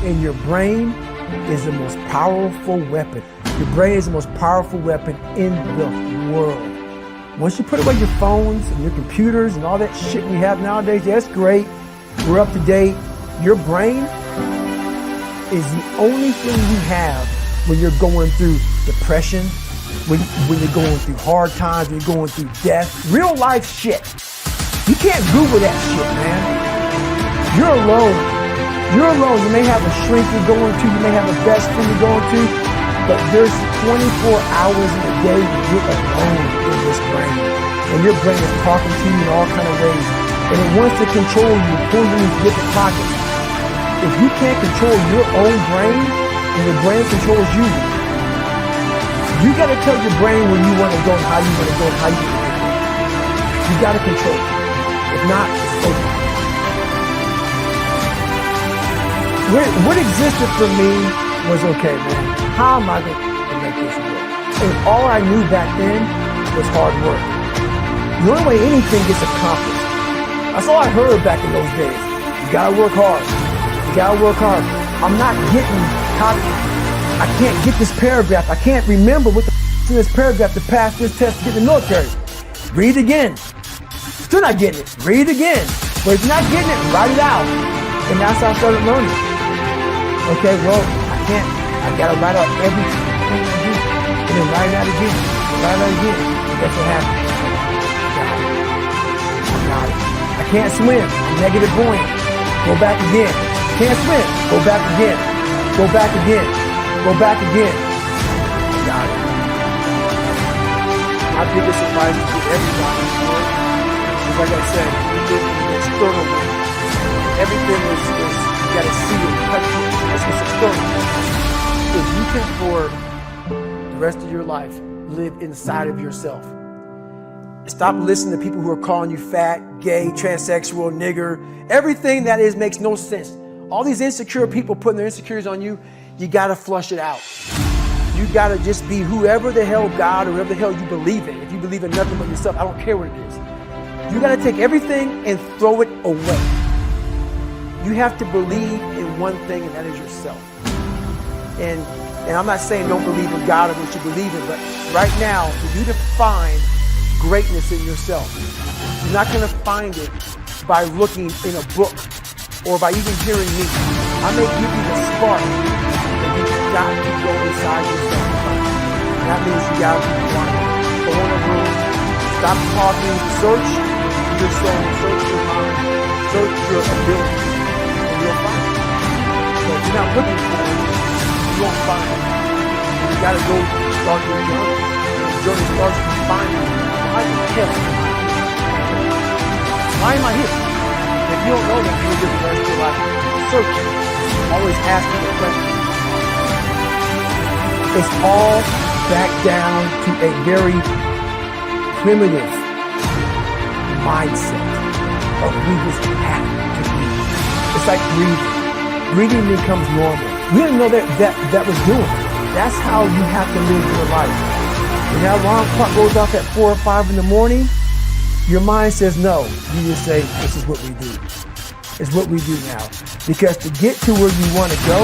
And your brain is the most powerful weapon. Your brain is the most powerful weapon in the world. Once you put away your phones and your computers and all that shit we have nowadays, that's great. We're up to date. Your brain is the only thing you have when you're going through depression, when you're going through hard times, when you're going through death, real life shit. You can't Google that shit, man. You're alone. You're alone. You may have a shrink you're going to, you may have a best friend you're going to, but there's 24 hours in a day when you're alone in this brain. And your brain is talking to you in all kinds of ways. And it wants to control you, pull you in different pockets. If you can't control your own brain, and your brain controls you, you got to tell your brain where you want to go and how you want to go and how you want to get there. You got to control it. If not, it's over. What existed for me was, okay, man, how am I going to make this work? And all I knew back then was hard work. The only way anything gets accomplished. That's all I heard back in those days. You gotta work hard. You gotta work hard. I'm not getting I can't get this paragraph. I can't remember what the in this paragraph to pass this test to get in the military. Read again. Still not getting it. Read again. But if you're not getting it, write it out. And that's how I started learning. Okay, well, I gotta write out everything I do. And then write it out again. Write it out again. And that's what happened. I got it. I can't swim. Negative buoyant. Go back again. Can't swim. Go back again. Go back again. Go back again. I got it. My biggest advice to everybody is, like I said, you live in the external world. Everything is you gotta see it, touch it. It's external. If you can for the rest of your life live inside of yourself, stop listening to people who are calling you fat, gay, transsexual, nigger. Everything that is makes no sense. All these insecure people putting their insecurities on you, you gotta flush it out. You gotta just be whoever the hell God or whoever the hell you believe in. If you believe in nothing but yourself, I don't care what it is. You gotta take everything and throw it away. You have to believe in one thing, and that is yourself. And I'm not saying don't believe in God or what you believe in, but right now, for you to find greatness in yourself, you're not gonna find it by looking in a book or by even hearing me. I may give you the spark, but you got to go inside yourself. And that means you gotta be quiet. Go in a room, stop talking, search your soul, search your mind, search your ability, and you'll find it. So if you're not looking for it, you won't find it. You gotta go start your journey. The journey starts with finding why the hell am I here? Why am I here? If you don't know that, you'll live the rest of your life searching, always asking the question. It's all back down to a very primitive mindset of we just have to breathe. It's like breathing. Breathing becomes normal. We didn't know that was doing. That's how you have to live your life. When that alarm clock goes off at 4 or 5 in the morning, your mind says no. You just say, this is what we do. It's what we do now. Because to get to where you want to go,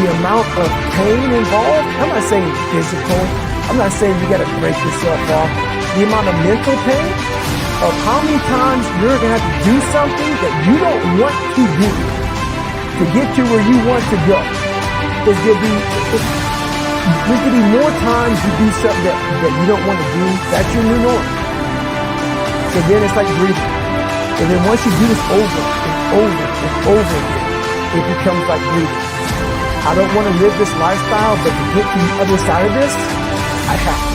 the amount of pain involved, I'm not saying physical, I'm not saying you got to break yourself off. The amount of mental pain of how many times you're going to have to do something that you don't want to do to get to where you want to go. There's going to be more times you do something that you don't want to do. That's your new norm. So then it's like breathing. And then once you do this over and over and over again, it becomes like breathing. I don't want to live this lifestyle, but to get to the other side of this, I have to.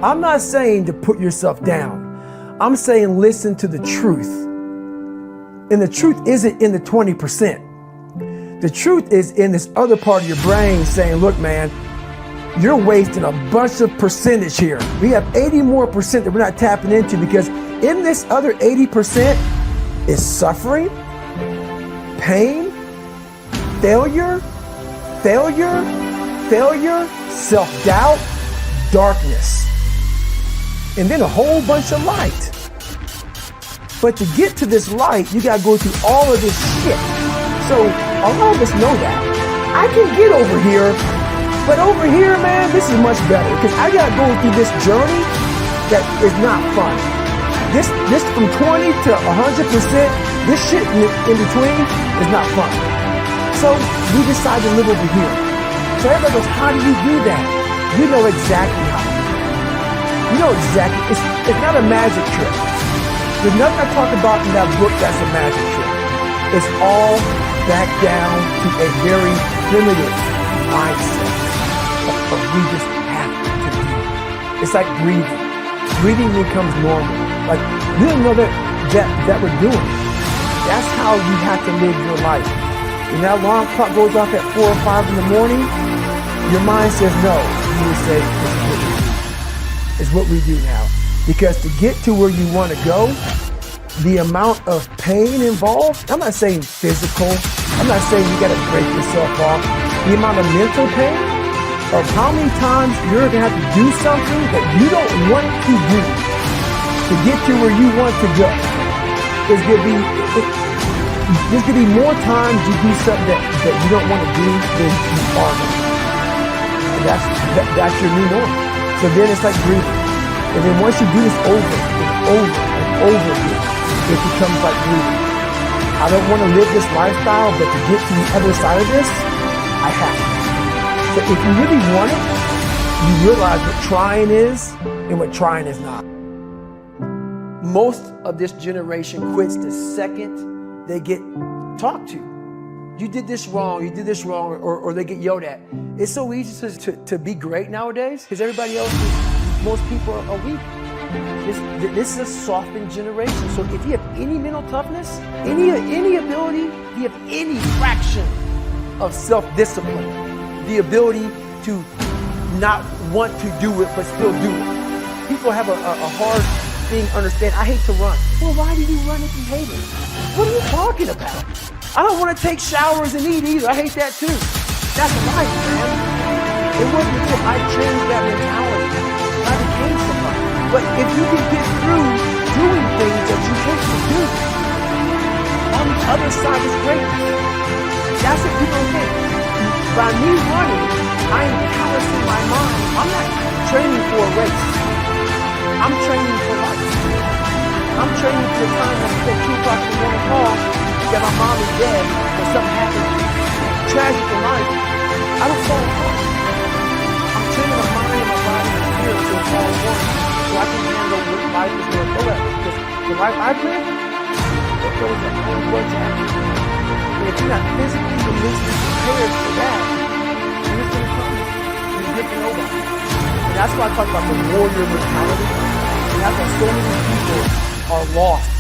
I'm not saying to put yourself down. I'm saying listen to the truth. And the truth isn't in the 20%. The truth is in this other part of your brain saying, look, man, you're wasting a bunch of percentage here. We have 80 more percent that we're not tapping into because in this other 80% is suffering, pain, failure, self-doubt, darkness, and then a whole bunch of light. But to get to this light, you gotta go through all of this shit. So a lot of us know that. I can get over here, but over here, man, this is much better because I got to go through this journey that is not fun. This from 20 to 100%, this shit in between is not fun. So we decide to live over here. So everybody goes, how do you do that? You know exactly how. You know exactly. It's not a magic trick. There's nothing I talk about in that book that's a magic trick. It's all back down to a very primitive mindset of we just have to do. It's like breathing. Breathing becomes normal. Like we don't know that we're doing it. That's how you have to live your life. When that alarm clock goes off at 4 or 5 in the morning, your mind says no. You will say it's what we do now. Because to get to where you want to go, the amount of pain involved, I'm not saying physical, I'm not saying you got to break yourself off. The amount of mental pain of how many times you're going to have to do something that you don't want to do to get to where you want to go. There's going to be more times you do something that you don't want to do than you are going to do. And that's your new norm. So then it's like breathing. And then once you do this over and over and over again, it becomes like breathing. I don't want to live this lifestyle, but to get to the other side of this, I have to. So if you really want it, you realize what trying is and what trying is not. Most of this generation quits the second they get talked to. You did this wrong, or they get yelled at. It's so easy to be great nowadays because everybody else, most people are weak. This is a softened generation. So if you have any mental toughness, any ability, if you have any fraction of self-discipline, the ability to not want to do it but still do it. People have a hard thing to understand. I hate to run. Well, why do you run if you hate it? What are you talking about? I don't want to take showers and eat either. I hate that too. That's life, man. It wasn't until I changed that mentality I became somebody. But if you can get through doing things that you hate to do, on the other side is greatness. That's what people don't think. By me running, I am callousing my mind. I'm not training for a race. I'm training for life. I'm training for the time when I get 2 o'clock in the morning call that my mom is dead or something happened tragic in life. I don't fall apart. I'm training my mind and my body and my spirit to fall apart so I can handle what life is going to throw at me. Because the life I've lived, it throws at me what's happening. And if you're not physically or mentally prepared for that, you're just going to come and you get to nobody. And that's why I talk about the warrior mentality. And that's why so many people are lost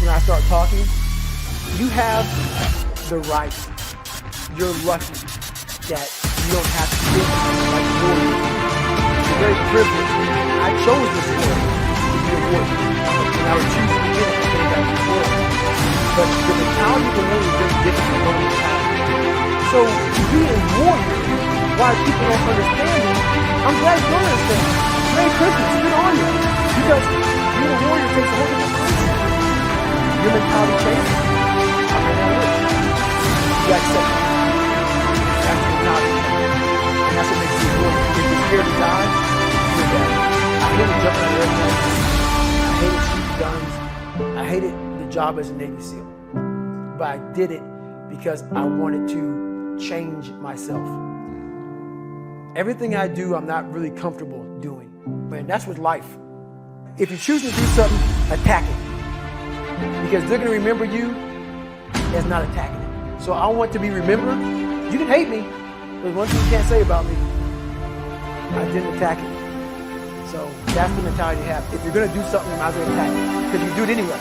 when I start talking. You have the right. You're lucky that you don't have to think like a warrior. You're very privileged. I chose this world to be a warrior. And I would choose to be in it to that world. But the mentality of the warrior is very different from the mentality. So to be a warrior, why people don't understand it, I'm glad you don't understand it. Merry Christmas, good on you. Because being a warrior takes a whole different mindset. Your mentality changes. I mean, that works. You accept it. That's the mentality. And that's what makes you a warrior. If you're scared to die, you're dead. I hated jumping on airplanes. I hated shooting guns. I hated the job as a Navy SEAL. But I did it because I wanted to change myself. Everything I do, I'm not really comfortable doing. Man, that's with life. If you choose to do something, attack it. Because they're going to remember you as not attacking it. So I want to be remembered. You can hate me, but one thing you can't say about me, I didn't attack it. So that's the mentality you have. If you're going to do something, you might as well attack it. Because you do it anyway.